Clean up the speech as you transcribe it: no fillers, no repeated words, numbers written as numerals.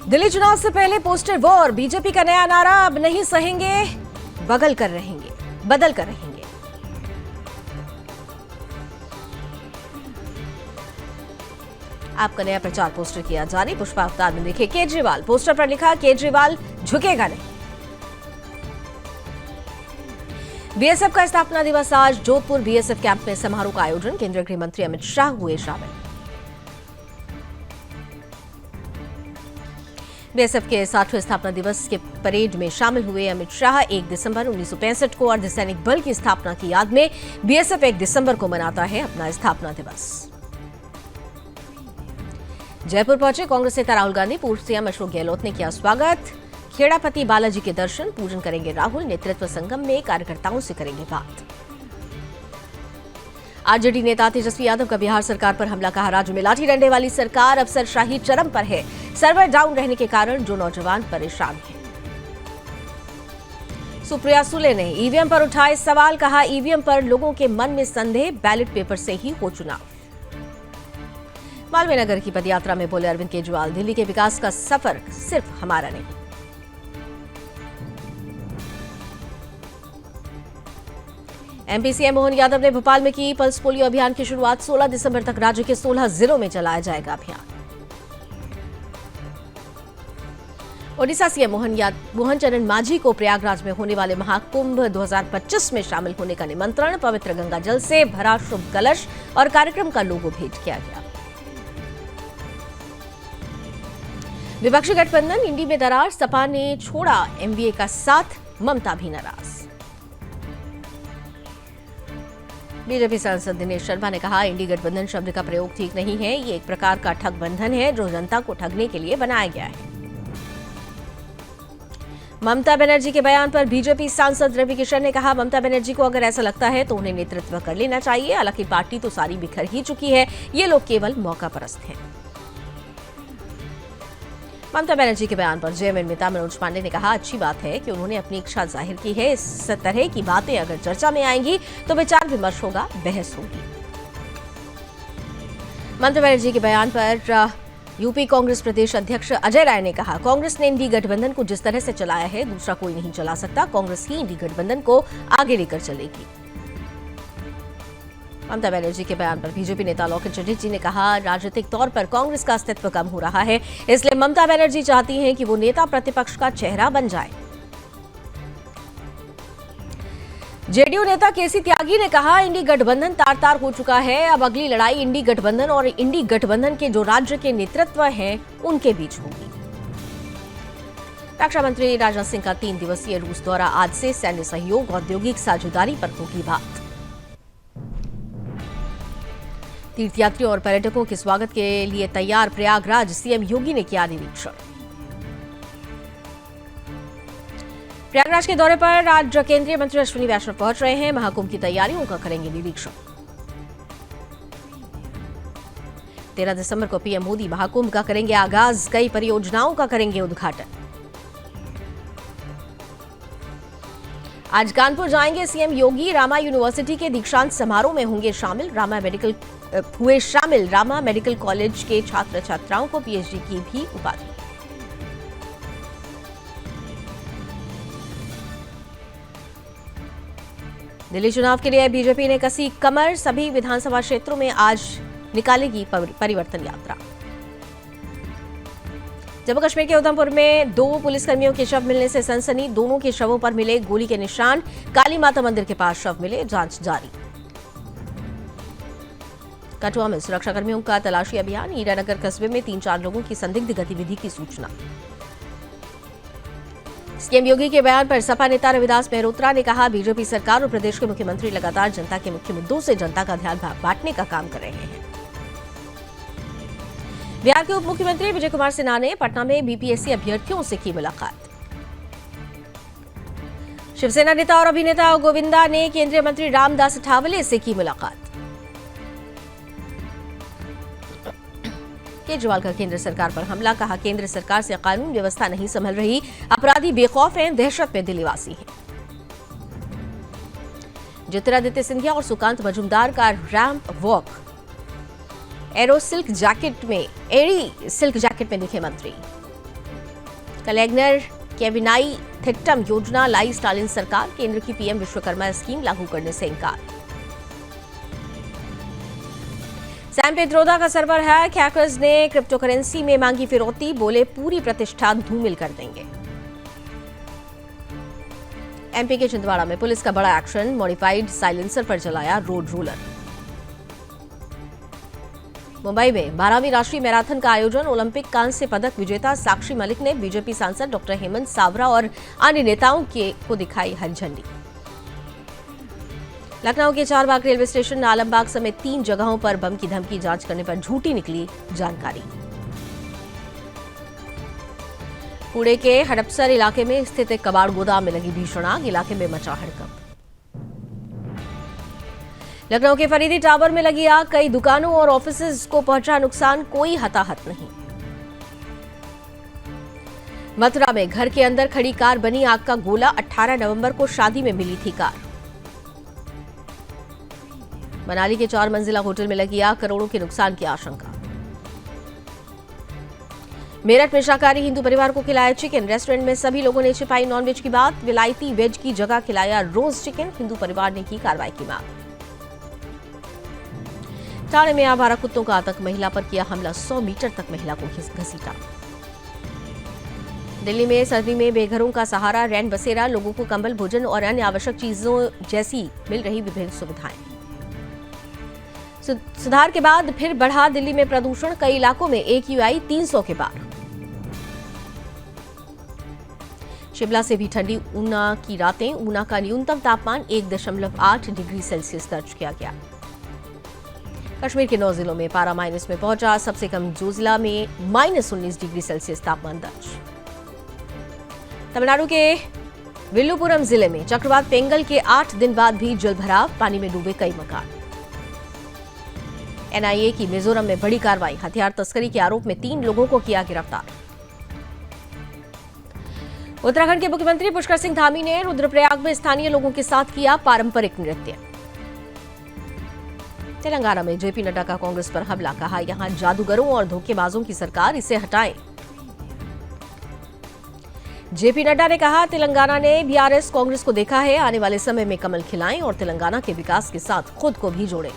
दिल्ली चुनाव से पहले पोस्टर वॉर, बीजेपी का नया नारा, अब नहीं सहेंगे, बदल कर रहेंगे। आपका नया प्रचार पोस्टर किया जारी, पुष्पा अवतार में देखे केजरीवाल। पोस्टर पर लिखा, केजरीवाल झुकेगा नहीं। बीएसएफ का स्थापना दिवस आज जोधपुर बीएसएफ कैंप में समारोह का आयोजन, केंद्रीय गृह मंत्री अमित शाह हुए शामिल। बीएसएफ के 60वें स्थापना दिवस के परेड में शामिल हुए अमित शाह। 1 दिसंबर 1965 को अर्धसैनिक बल की स्थापना की याद में बीएसएफ 1 दिसंबर को मनाता है अपना स्थापना दिवस। जयपुर पहुंचे कांग्रेस नेता राहुल गांधी, पूर्व सीएम अशोक गहलोत ने किया स्वागत। खेड़ापति बालाजी के दर्शन, पूजन करेंगे राहुल। नेतृत्व संगम में कार्यकर्ताओं से करेंगे बात। आरजेडी नेता तेजस्वी यादव का बिहार सरकार पर हमला, कहा राज्य में लाठी डंडे वाली सरकार, अफसरशाही चरम पर है। सर्वर डाउन रहने के कारण जो नौजवान परेशान हैं। सुप्रिया सुले ने ईवीएम पर उठाए सवाल, कहा ईवीएम पर लोगों के मन में संदेह, बैलेट पेपर से ही हो चुनाव। मालवीय नगर की पदयात्रा में बोले अरविंद केजरीवाल, दिल्ली के विकास का सफर सिर्फ हमारा नहीं। एमपी सीएम मोहन यादव ने भोपाल में की पल्स पोलियो अभियान की शुरुआत। 16 दिसंबर तक राज्य के 16 जिलों में चलाया जाएगा अभियान। ओडिशा सीएम मोहन चरण मांझी को प्रयागराज में होने वाले महाकुंभ 2025 में शामिल होने का निमंत्रण। पवित्र गंगा जल से भरा शुभ कलश और कार्यक्रम का लोगो भेंट किया गया। विपक्षी गठबंधन, इंडी में दरार, सपा ने छोड़ा एमवीए का साथ, ममता भी नाराज। बीजेपी सांसद दिनेश शर्मा ने कहा, इंडी गठबंधन शब्द का प्रयोग ठीक नहीं है, ये एक प्रकार का ठग बंधन है जो जनता को ठगने के लिए बनाया गया है। ममता बनर्जी के बयान पर बीजेपी सांसद रवि किशन ने कहा, ममता बनर्जी को अगर ऐसा लगता है तो उन्हें नेतृत्व कर लेना चाहिए। हालांकि पार्टी तो सारी बिखर ही चुकी है, ये लोग केवल मौका परस्त हैं। ममता बनर्जी के बयान पर जेएमएम नेता मनोज पांडे ने कहा, अच्छी बात है कि उन्होंने अपनी इच्छा जाहिर की है। इस तरह की बातें अगर चर्चा में आएंगी तो विचार विमर्श होगा, बहस होगी। ममता बनर्जी के बयान पर यूपी कांग्रेस प्रदेश अध्यक्ष अजय राय ने कहा, कांग्रेस ने इंडी गठबंधन को जिस तरह से चलाया है दूसरा कोई नहीं चला सकता। कांग्रेस ही इंडी गठबंधन को आगे लेकर चलेगी। ममता बनर्जी के बयान पर बीजेपी नेता लॉकेट चटर्जी ने कहा, राजनीतिक तौर पर कांग्रेस का अस्तित्व कम हो रहा है, इसलिए ममता बनर्जी चाहती हैं कि वो नेता प्रतिपक्ष का चेहरा बन जाए। जेडीयू नेता केसी त्यागी ने कहा, इंडी गठबंधन तार तार हो चुका है, अब अगली लड़ाई इंडी गठबंधन और इंडी गठबंधन के जो राज्य के नेतृत्व हैं उनके बीच होगी। रक्षा मंत्री राजनाथ सिंह का 3 दिवसीय रूस दौरा आज से, सैन्य सहयोग, औद्योगिक साझेदारी पर होगी बात। तीर्थयात्रियों और पर्यटकों के स्वागत के लिए तैयार प्रयागराज, सीएम योगी ने किया निरीक्षण। प्रयागराज के दौरे पर आज केंद्रीय मंत्री अश्विनी वैष्णव पहुंच रहे हैं, महाकुंभ की तैयारियों का करेंगे निरीक्षण। 13 दिसंबर को पीएम मोदी महाकुंभ का करेंगे आगाज, कई परियोजनाओं का करेंगे उद्घाटन। आज कानपुर जाएंगे सीएम योगी, रामा यूनिवर्सिटी के दीक्षांत समारोह में होंगे शामिल। रामा मेडिकल कॉलेज के छात्र छात्राओं को पीएचडी की भी उपाधि। दिल्ली चुनाव के लिए बीजेपी ने कसी कमर, सभी विधानसभा क्षेत्रों में आज निकालेगी परिवर्तन यात्रा। जम्मू कश्मीर के उधमपुर में 2 पुलिसकर्मियों के शव मिलने से सनसनी, दोनों के शवों पर मिले गोली के निशान। काली माता मंदिर के पास शव मिले, जांच जारी। कठुआ में सुरक्षाकर्मियों का तलाशी अभियान, हीरानगर कस्बे में 3-4 लोगों की संदिग्ध गतिविधि की सूचना। सीएम योगी के बयान पर सपा नेता रविदास मेहरोत्रा ने कहा, बीजेपी सरकार और प्रदेश के मुख्यमंत्री लगातार जनता के मुख्य मुद्दों से जनता का ध्यान बांटने का काम कर रहे हैं। बिहार के उप मुख्यमंत्री विजय कुमार सिन्हा ने पटना में बीपीएससी अभ्यर्थियों से की मुलाकात। शिवसेना नेता और अभिनेता गोविंदा ने केंद्रीय मंत्री रामदास अठावले से की मुलाकात। केजरीवाल का केंद्र सरकार पर हमला, कहा केंद्र सरकार से कानून व्यवस्था नहीं संभल रही, अपराधी बेखौफ हैं, दहशत में दिल्लीवासी हैं। ज्योतिरादित्य सिंधिया और सुकांत मजूमदार का रैंप वॉक, एरी सिल्क जैकेट में दिखे मंत्री। कलेक्टर केविनाई थिट्टम योजना लाई स्टालिन सरकार, केंद्र की पीएम विश्वकर्मा स्कीम लागू करने से इंकार। सैम पेट्रोदा का सर्वर हैक, हैकर्स ने क्रिप्टो करेंसी में मांगी फिरौती, बोले पूरी प्रतिष्ठान धूमिल कर देंगे। एमपी के छिंदवाड़ा में पुलिस का बड़ा एक्शन, मॉडिफाइड साइलेंसर पर चलाया रोड रोलर। मुंबई में 12वीं राष्ट्रीय मैराथन का आयोजन, ओलंपिक कांस्य पदक विजेता साक्षी मलिक ने बीजेपी सांसद डॉक्टर हेमंत सावरा और अन्य नेताओं को दिखाई हरी झंडी। लखनऊ के चारबाग रेलवे स्टेशन, आलमबाग समेत 3 जगहों पर बम की धमकी जांच करने पर झूठी निकली जानकारी। पुणे के हड़पसर इलाके में स्थित एक कबाड़ गोदाम में लगी भीषण आग, इलाके में मचा हड़कंप। लखनऊ के फरीदी टावर में लगी आग, कई दुकानों और ऑफिसेज को पहुंचा नुकसान, कोई हताहत नहीं। मथुरा में घर के अंदर खड़ी कार बनी आग का गोला, 18 नवंबर को शादी में मिली थी कार। मनाली के 4 मंजिला होटल में लगी आग, करोड़ों के नुकसान की आशंका। मेरठ में शाकाहारी हिंदू परिवार को खिलाया चिकन, रेस्टोरेंट में सभी लोगों ने छिपाई नॉनवेज की बात, विलायती वेज की जगह खिलाया रोज चिकन, हिंदू परिवार ने की कार्रवाई की मांग। ठाणे में आवारा कुत्तों का आतंक, महिला पर किया हमला, 100 मीटर तक महिला को घसीटा। दिल्ली में सर्दी में बेघरों का सहारा, रैन बसेरा, लोगों को कंबल, भोजन और अन्य आवश्यक चीजों जैसी मिल रही विभिन्न सुविधाएं। सुधार के बाद फिर बढ़ा दिल्ली में प्रदूषण, कई इलाकों में AQI 300 के पार। शिमला से भी ठंडी, ऊना की रातें, ऊना का न्यूनतम तापमान 1.8 डिग्री सेल्सियस दर्ज किया गया। कश्मीर के 9 जिलों में पारा माइनस में पहुंचा, सबसे कम जोजिला में -19 डिग्री सेल्सियस तापमान दर्ज। तमिलनाडु के विल्लुपुरम जिले में चक्रवात पेंगल के 8 दिन बाद भी जलभराव, पानी में डूबे कई मकान। NIA की मिजोरम में बड़ी कार्रवाई, हथियार तस्करी के आरोप में 3 लोगों को किया गिरफ्तार। उत्तराखंड के मुख्यमंत्री पुष्कर सिंह धामी ने रुद्रप्रयाग में स्थानीय लोगों के साथ किया पारंपरिक नृत्य। तेलंगाना में JP नड्डा का कांग्रेस पर हमला, कहा यहां जादूगरों और धोखेबाजों की सरकार, इसे हटाएं। JP नड्डा ने कहा तेलंगाना ने BRS कांग्रेस को देखा है, आने वाले समय में कमल खिलाएं और तेलंगाना के विकास के साथ खुद को भी जोड़ें।